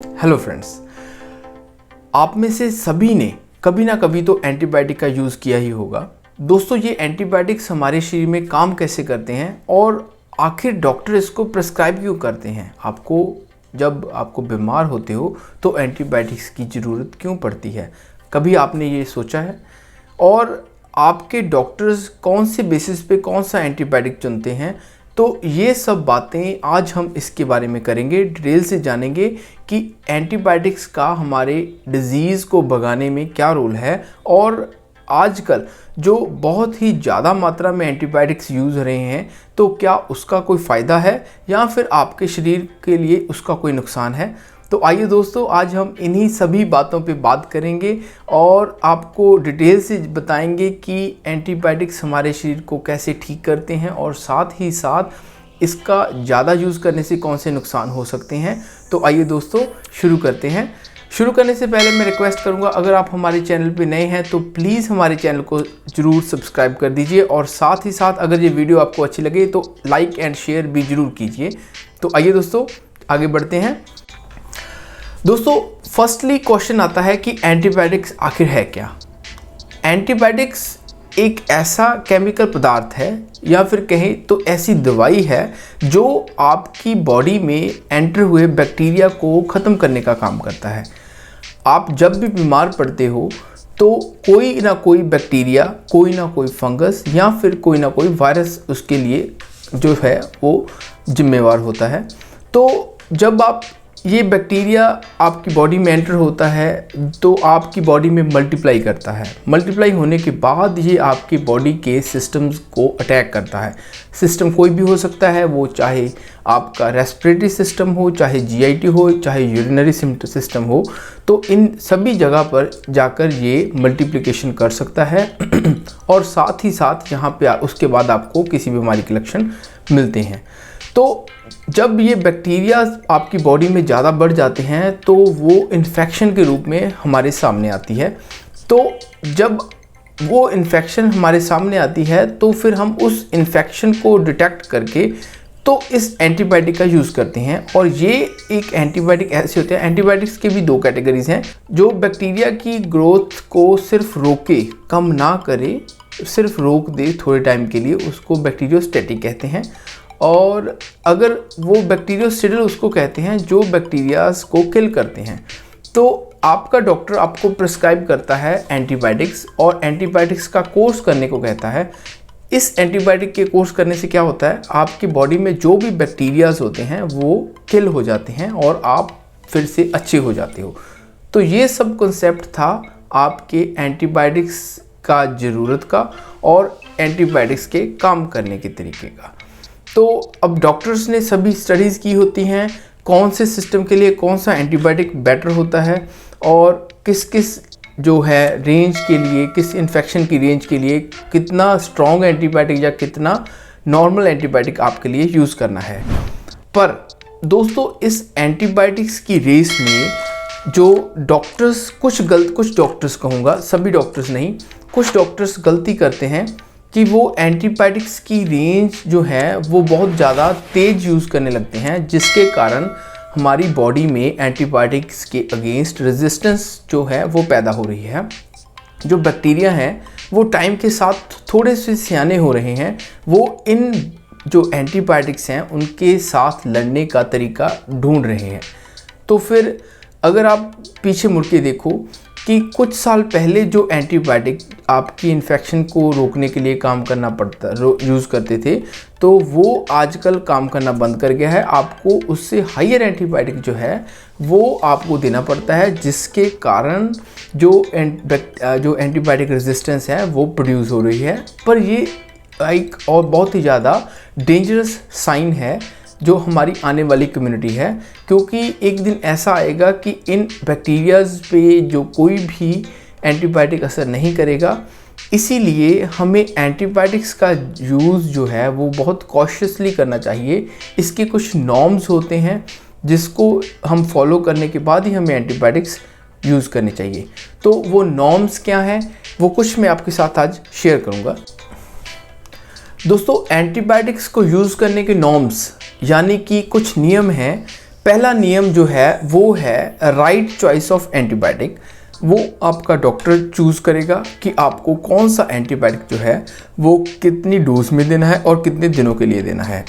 Hello friends, आप में से सभी ने कभी ना कभी तो एंटीबायोटिक का यूज़ किया ही होगा। दोस्तों, ये एंटीबायोटिक्स हमारे शरीर में काम कैसे करते हैं और आखिर डॉक्टर इसको प्रिस्क्राइब क्यों करते हैं? जब आपको बीमार होते हो तो एंटीबायोटिक्स की ज़रूरत क्यों पड़ती है? कभी आपने ये सोचा है? और आपके डॉक्टर्स कौन से बेसिस पे कौन सा एंटीबायोटिक चुनते हैं? तो ये सब बातें आज हम इसके बारे में करेंगे, डिटेल से जानेंगे कि एंटीबायोटिक्स का हमारे डिज़ीज़ को भगाने में क्या रोल है। और आजकल जो बहुत ही ज़्यादा मात्रा में एंटीबायोटिक्स यूज़ हो रहे हैं, तो क्या उसका कोई फ़ायदा है या फिर आपके शरीर के लिए उसका कोई नुकसान है? तो आइए दोस्तों, आज हम इन्हीं सभी बातों पे बात करेंगे और आपको डिटेल से बताएंगे कि एंटीबायोटिक्स हमारे शरीर को कैसे ठीक करते हैं और साथ ही साथ इसका ज़्यादा यूज़ करने से कौन से नुकसान हो सकते हैं। तो आइए दोस्तों, शुरू करते हैं। शुरू करने से पहले मैं रिक्वेस्ट करूंगा, अगर आप हमारे चैनल पे नए हैं तो प्लीज़ हमारे चैनल को ज़रूर सब्सक्राइब कर दीजिए और साथ ही साथ अगर ये वीडियो आपको अच्छी लगे तो लाइक एंड शेयर भी ज़रूर कीजिए। तो आइए दोस्तों, आगे बढ़ते हैं। दोस्तों, फर्स्टली क्वेश्चन आता है कि एंटीबायोटिक्स आखिर है क्या? एंटीबायोटिक्स एक ऐसा केमिकल पदार्थ है या फिर कहें तो ऐसी दवाई है जो आपकी बॉडी में एंटर हुए बैक्टीरिया को ख़त्म करने का काम करता है। आप जब भी बीमार पड़ते हो तो कोई ना कोई बैक्टीरिया, कोई ना कोई फंगस या फिर कोई ना कोई वायरस उसके लिए जो है वो जिम्मेवार होता है। तो जब ये बैक्टीरिया आपकी बॉडी में एंटर होता है तो आपकी बॉडी में मल्टीप्लाई करता है। मल्टीप्लाई होने के बाद ये आपकी बॉडी के सिस्टम्स को अटैक करता है। सिस्टम कोई भी हो सकता है, वो चाहे आपका रेस्पिरेटरी सिस्टम हो, चाहे जीआईटी हो, चाहे यूरिनरी सिस्टम हो। तो इन सभी जगह पर जाकर ये मल्टीप्लिकेशन कर सकता है और साथ ही साथ यहाँ पे उसके बाद आपको किसी बीमारी के लक्षण मिलते हैं। तो जब ये बैक्टीरिया आपकी बॉडी में ज़्यादा बढ़ जाते हैं तो वो इन्फेक्शन के रूप में हमारे सामने आती है। तो जब वो इन्फेक्शन हमारे सामने आती है तो फिर हम उस इन्फेक्शन को डिटेक्ट करके तो इस एंटीबायोटिक का यूज़ करते हैं। और ये एक एंटीबायोटिक ऐसे होते हैं, एंटीबायोटिक्स के भी दो कैटेगरीज हैं, जो बैक्टीरिया की ग्रोथ को सिर्फ रोके, कम ना करे, सिर्फ रोक दे थोड़े टाइम के लिए, उसको बैक्टीरियोस्टैटिक कहते हैं। और अगर वो बैक्टीरियोसिडल उसको कहते हैं जो बैक्टीरियाज को किल करते हैं। तो आपका डॉक्टर आपको प्रिस्क्राइब करता है एंटीबायोटिक्स और एंटीबायोटिक्स का कोर्स करने को कहता है। इस एंटीबायोटिक के कोर्स करने से क्या होता है, आपकी बॉडी में जो भी बैक्टीरियाज होते हैं वो किल हो जाते हैं और आप फिर से अच्छे हो जाते हो। तो ये सब कॉन्सेप्ट था आपके एंटीबायोटिक्स का ज़रूरत का और एंटीबायोटिक्स के काम करने के तरीके का। तो अब डॉक्टर्स ने सभी स्टडीज़ की होती हैं कौन से सिस्टम के लिए कौन सा एंटीबायोटिक बेटर होता है और किस किस जो है रेंज के लिए, किस इन्फेक्शन की रेंज के लिए कितना स्ट्रॉन्ग एंटीबायोटिक या कितना नॉर्मल एंटीबायोटिक आपके लिए यूज़ करना है। पर दोस्तों, इस एंटीबायोटिक्स की रेस में जो डॉक्टर्स कुछ डॉक्टर्स कहूँगा, सभी डॉक्टर्स नहीं, कुछ डॉक्टर्स गलती करते हैं कि वो एंटीबायोटिक्स की रेंज जो है वो बहुत ज़्यादा तेज़ यूज़ करने लगते हैं, जिसके कारण हमारी बॉडी में एंटीबायोटिक्स के अगेंस्ट रेजिस्टेंस जो है वो पैदा हो रही है। जो बैक्टीरिया हैं वो टाइम के साथ थोड़े से सियाने हो रहे हैं, वो इन जो एंटीबायोटिक्स हैं उनके साथ लड़ने का तरीका ढूंढ रहे हैं। तो फिर अगर आप पीछे मुड़ के देखो कि कुछ साल पहले जो एंटीबायोटिक आपकी इन्फेक्शन को रोकने के लिए काम करना पड़ता यूज़ करते थे, तो वो आजकल काम करना बंद कर गया है। आपको उससे हायर एंटीबायोटिक जो है वो आपको देना पड़ता है, जिसके कारण जो एंटीबायोटिक रेजिस्टेंस है वो प्रोड्यूस हो रही है। पर ये एक और बहुत ही ज़्यादा डेंजरस साइन है जो हमारी आने वाली कम्युनिटी है, क्योंकि एक दिन ऐसा आएगा कि इन बैक्टीरियाज पे जो कोई भी एंटीबायोटिक असर नहीं करेगा। इसीलिए हमें एंटीबायोटिक्स का यूज़ जो है वो बहुत कॉशियसली करना चाहिए। इसके कुछ नॉर्म्स होते हैं जिसको हम फॉलो करने के बाद ही हमें एंटीबायोटिक्स यूज़ करने चाहिए। तो वो नॉर्म्स क्या हैं वो कुछ मैं आपके साथ आज शेयर करूँगा। दोस्तों, एंटीबायोटिक्स को यूज़ करने के नॉर्म्स यानी कि कुछ नियम हैं पहला नियम जो है वो है राइट चॉइस ऑफ एंटीबायोटिक। वो आपका डॉक्टर चूज़ करेगा कि आपको कौन सा एंटीबायोटिक जो है वो कितनी डोज में देना है और कितने दिनों के लिए देना है।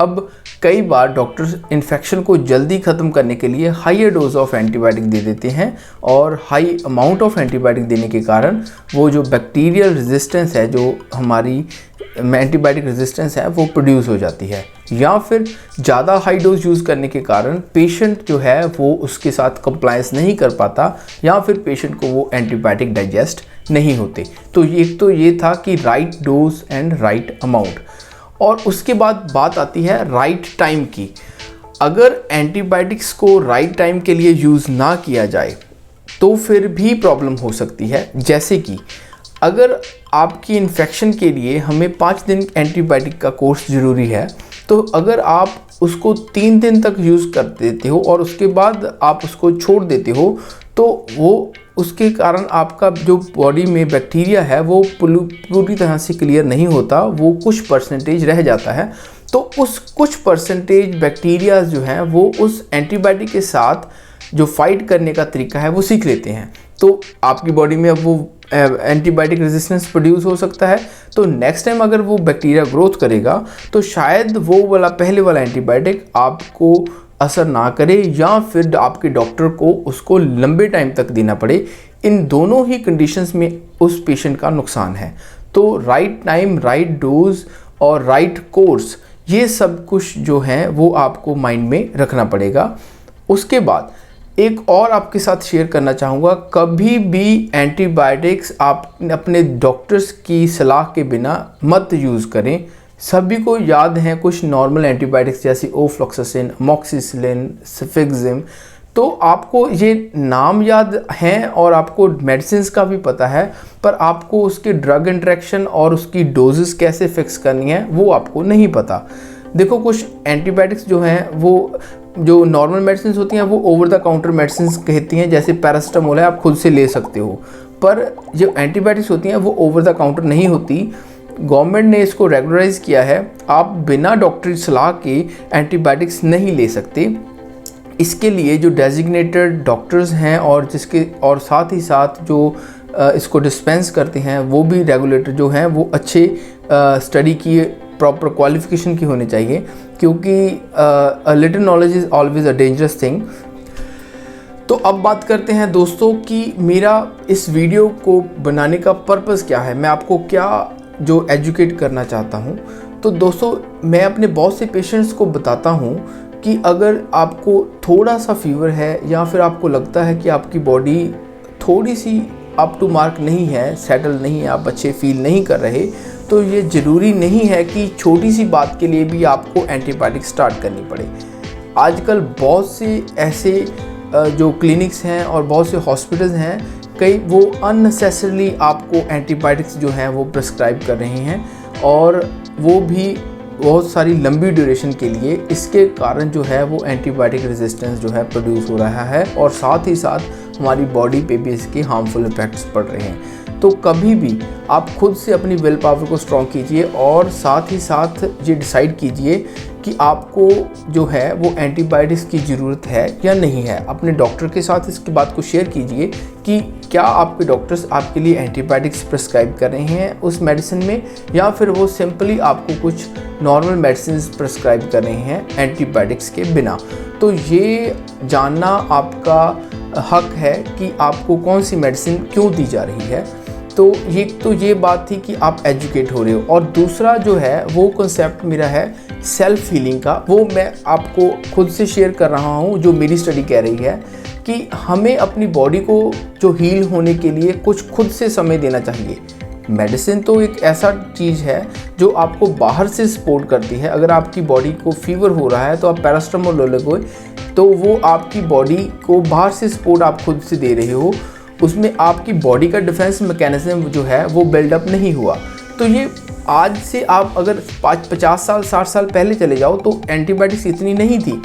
अब कई बार डॉक्टर्स इन्फेक्शन को जल्दी ख़त्म करने के लिए हाइयर डोज ऑफ एंटीबायोटिक दे देते हैं और हाई अमाउंट ऑफ एंटीबायोटिक देने के कारण वो जो बैक्टीरियल रेजिस्टेंस है, जो हमारी एंटीबायोटिक रेजिस्टेंस है, वो प्रोड्यूस हो जाती है। या फिर ज़्यादा हाई डोज यूज़ करने के कारण पेशेंट जो है वो उसके साथ कंप्लायंस नहीं कर पाता या फिर पेशेंट को वो एंटीबायोटिक डाइजेस्ट नहीं होते। तो ये था कि right dose and right amount. और उसके बाद बात आती है राइट टाइम की। अगर एंटीबायोटिक्स को राइट टाइम के लिए यूज़ ना किया जाए तो फिर भी प्रॉब्लम हो सकती है। जैसे कि अगर आपकी इन्फेक्शन के लिए हमें 5 दिन एंटीबायोटिक का कोर्स ज़रूरी है, तो अगर आप उसको 3 दिन तक यूज़ कर देते हो और उसके बाद आप उसको छोड़ देते हो, तो वो उसके कारण आपका जो बॉडी में बैक्टीरिया है वो पूरी तरह से क्लियर नहीं होता, वो कुछ परसेंटेज रह जाता है। तो उस कुछ परसेंटेज बैक्टीरिया जो हैं वो उस एंटीबायोटिक के साथ जो फाइट करने का तरीका है वो सीख लेते हैं। तो आपकी बॉडी में अब वो एंटीबायोटिक रेजिस्टेंस प्रोड्यूस हो सकता है। तो नेक्स्ट टाइम अगर वो बैक्टीरिया ग्रोथ करेगा तो शायद वो वाला पहले वाला एंटीबायोटिक आपको असर ना करे या फिर आपके डॉक्टर को उसको लंबे टाइम तक देना पड़े। इन दोनों ही कंडीशंस में उस पेशेंट का नुकसान है। तो राइट टाइम, राइट डोज और राइट कोर्स, ये सब कुछ जो है वो आपको माइंड में रखना पड़ेगा। उसके बाद एक और आपके साथ शेयर करना चाहूँगा, कभी भी एंटीबायोटिक्स आप अपने डॉक्टर्स की सलाह के बिना मत यूज़ करें। सभी को याद हैं कुछ नॉर्मल एंटीबायोटिक्स जैसे ओफ्लॉक्सासिन, अमोक्सिसिलिन, सेफेक्सिम। तो आपको ये नाम याद हैं और आपको मेडिसिन का भी पता है, पर आपको उसके ड्रग इंटरेक्शन और उसकी डोजेस कैसे फिक्स करनी है वो आपको नहीं पता। देखो, कुछ एंटीबायोटिक्स जो हैं वो जो नॉर्मल मेडिसिन होती हैं वो ओवर द काउंटर मेडिसिन कहती हैं, जैसे पैरासिटामोल है, आप खुद से ले सकते हो। पर जो एंटीबायोटिक्स होती हैं वो ओवर द काउंटर नहीं होती। गवर्नमेंट ने इसको रेगुलराइज किया है, आप बिना डॉक्टरी सलाह के एंटीबायोटिक्स नहीं ले सकते। इसके लिए जो डेजिग्नेटेड डॉक्टर्स हैं और साथ ही साथ जो इसको डिस्पेंस करते हैं वो भी रेगुलेटर जो हैं वो अच्छे स्टडी की, प्रॉपर क्वालिफिकेशन की होनी चाहिए, क्योंकि a little knowledge is always a dangerous thing. तो अब बात करते हैं दोस्तों कि मेरा इस वीडियो को बनाने का पर्पस क्या है, मैं आपको क्या जो एजुकेट करना चाहता हूँ। तो दोस्तों, मैं अपने बहुत से पेशेंट्स को बताता हूँ कि अगर आपको थोड़ा सा फीवर है या फिर आपको लगता है कि आपकी बॉडी थोड़ी सी अप टू मार्क नहीं है, सेटल नहीं है, आप अच्छे फील नहीं कर रहे, तो ये ज़रूरी नहीं है कि छोटी सी बात के लिए भी आपको एंटीबायोटिक स्टार्ट करनी पड़े। आजकल बहुत से ऐसे जो क्लिनिक्स हैं और बहुत से हॉस्पिटल्स हैं, कई वो अननेसेसरली आपको एंटीबायोटिक्स जो हैं वो प्रिस्क्राइब कर रहे हैं और वो भी बहुत सारी लंबी ड्यूरेशन के लिए। इसके कारण जो है वो एंटीबायोटिक रेजिस्टेंस जो है प्रोड्यूस हो रहा है और साथ ही साथ हमारी बॉडी पे भी इसके हार्मफुल इफेक्ट्स पड़ रहे हैं। तो कभी भी आप खुद से अपनी विल पावर को स्ट्रॉन्ग कीजिए और साथ ही साथ ये डिसाइड कीजिए कि आपको जो है वो एंटीबायोटिक्स की ज़रूरत है या नहीं है। अपने डॉक्टर के साथ इसकी बात को शेयर कीजिए कि क्या आपके डॉक्टर्स आपके लिए एंटीबायोटिक्स प्रिस्क्राइब कर रहे हैं उस मेडिसिन में, या फिर वो सिंपली आपको कुछ नॉर्मल मेडिसिन प्रिस्क्राइब कर रहे हैं एंटीबायोटिक्स के बिना। तो ये जानना आपका हक है कि आपको कौन सी मेडिसिन क्यों दी जा रही है। तो ये बात थी कि आप एजुकेट हो रहे हो। और दूसरा जो है वो कॉन्सेप्ट मेरा है सेल्फ हीलिंग का, वो मैं आपको खुद से शेयर कर रहा हूँ। जो मेरी स्टडी कह रही है कि हमें अपनी बॉडी को जो हील होने के लिए कुछ खुद से समय देना चाहिए। मेडिसिन तो एक ऐसा चीज़ है जो आपको बाहर से सपोर्ट करती है। अगर आपकी बॉडी को फीवर हो रहा है तो आप पैरासिटामोल ले लोगे, तो वो आपकी बॉडी को बाहर से सपोर्ट आप खुद से दे रहे हो, उसमें आपकी बॉडी का डिफेंस मैकेनिज्म जो है वो बिल्डअप नहीं हुआ। तो ये आज से आप अगर 50 साल 60 साल पहले चले जाओ तो एंटीबायोटिक्स इतनी नहीं थी,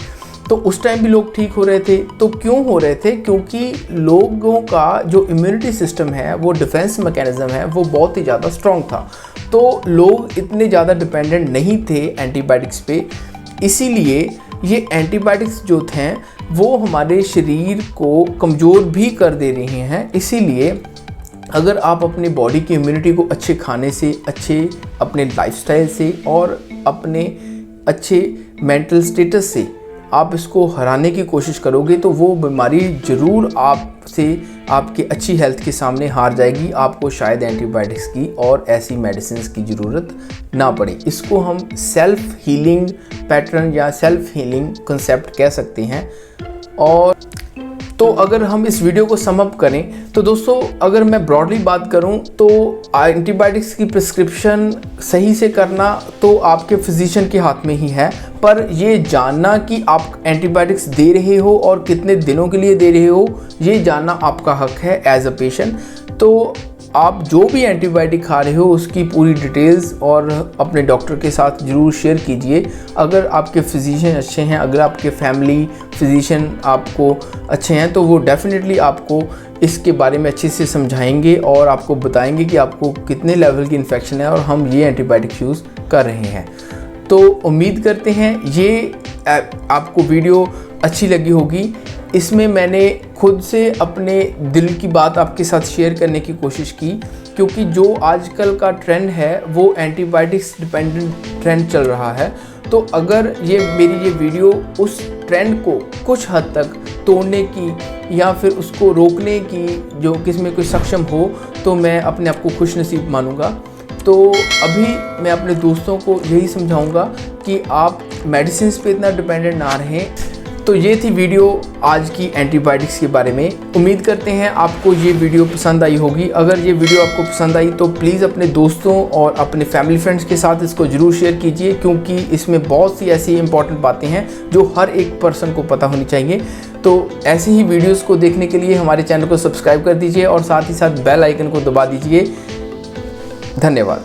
तो उस टाइम भी लोग ठीक हो रहे थे। तो क्यों हो रहे थे? क्योंकि लोगों का जो इम्यूनिटी सिस्टम है, वो डिफेंस मैकेनिज्म है, वो बहुत ही ज़्यादा स्ट्रॉन्ग था। तो लोग इतने ज़्यादा डिपेंडेंट नहीं थे एंटीबायोटिक्स पे। इसीलिए ये एंटीबायोटिक्स जो हैं वो हमारे शरीर को कमज़ोर भी कर दे रही हैं। इसीलिए अगर आप अपनी बॉडी की इम्यूनिटी को अच्छे खाने से, अच्छे अपने लाइफस्टाइल से और अपने अच्छे मेंटल स्टेटस से आप इसको हराने की कोशिश करोगे तो वो बीमारी ज़रूर आपसे, आपकी अच्छी हेल्थ के सामने हार जाएगी। आपको शायद एंटीबायोटिक्स की और ऐसी मेडिसिन की ज़रूरत ना पड़े। इसको हम सेल्फ हीलिंग पैटर्न या सेल्फ हीलिंग कंसेप्ट कह सकते हैं। और तो अगर हम इस वीडियो को सम अप करें तो दोस्तों, अगर मैं ब्रॉडली बात करूं तो एंटीबायोटिक्स की प्रिस्क्रिप्शन सही से करना तो आपके फिजिशियन के हाथ में ही है, पर ये जानना कि आप एंटीबायोटिक्स दे रहे हो और कितने दिनों के लिए दे रहे हो, ये जानना आपका हक है एज अ पेशेंट। तो आप जो भी एंटीबायोटिक खा रहे हो उसकी पूरी डिटेल्स और अपने डॉक्टर के साथ ज़रूर शेयर कीजिए। अगर आपके फिजिशियन अच्छे हैं, अगर आपके फैमिली फिजिशियन आपको अच्छे हैं तो वो डेफिनेटली आपको इसके बारे में अच्छे से समझाएंगे और आपको बताएंगे कि आपको कितने लेवल की इन्फेक्शन है और हम ये एंटीबायोटिक यूज़ कर रहे हैं। तो उम्मीद करते हैं ये आपको वीडियो अच्छी लगी होगी। इसमें मैंने खुद से अपने दिल की बात आपके साथ शेयर करने की कोशिश की, क्योंकि जो आजकल का ट्रेंड है वो एंटीबायोटिक्स डिपेंडेंट ट्रेंड चल रहा है। तो अगर मेरी ये वीडियो उस ट्रेंड को कुछ हद तक तोड़ने की या फिर उसको रोकने की जो किसमें कोई सक्षम हो तो मैं अपने आप को खुशनसीब मानूंगा। तो अभी मैं अपने दोस्तों को यही समझाऊंगा कि आप मेडिसिन पे इतना डिपेंडेंट ना रहें। तो ये थी वीडियो आज की एंटीबायोटिक्स के बारे में। उम्मीद करते हैं आपको ये वीडियो पसंद आई होगी। अगर ये वीडियो आपको पसंद आई तो प्लीज़ अपने दोस्तों और अपने फैमिली फ्रेंड्स के साथ इसको ज़रूर शेयर कीजिए, क्योंकि इसमें बहुत सी ऐसी इंपॉर्टेंट बातें हैं जो हर एक पर्सन को पता होनी चाहिए। तो ऐसी ही वीडियोज़ को देखने के लिए हमारे चैनल को सब्सक्राइब कर दीजिए और साथ ही साथ बेल आइकन को दबा दीजिए। धन्यवाद।